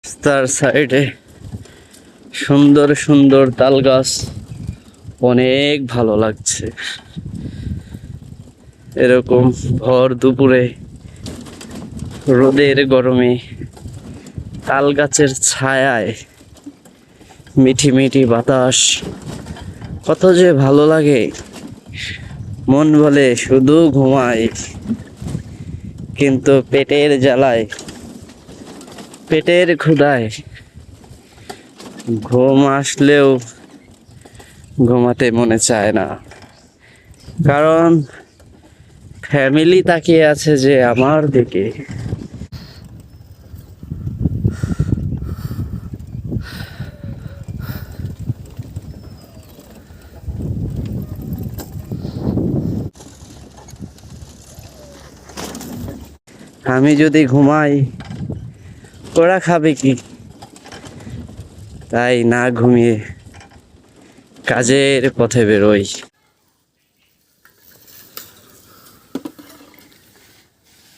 রাস্তার সাইডে সুন্দর সুন্দর তাল গাছ, অনেক ভালো লাগছে। এরকম ভর দুপুরে রোদের গরমে তাল গাছের ছায়ায় মিঠি মিঠি বাতাস কত যে ভালো লাগে। মন বলে শুধু ঘুমাই, কিন্তু পেটের জ্বালায়, পেটের ক্ষুধায় ঘুম আসলেও ঘুমাতে মনে চায় না, কারণ ফ্যামিলি তাকিয়ে আছে যে আমার দিকে। আমি যদি ঘুমাই ওরা খাবে কি? তাই না ঘুমিয়ে কাজের পথে বেরোই।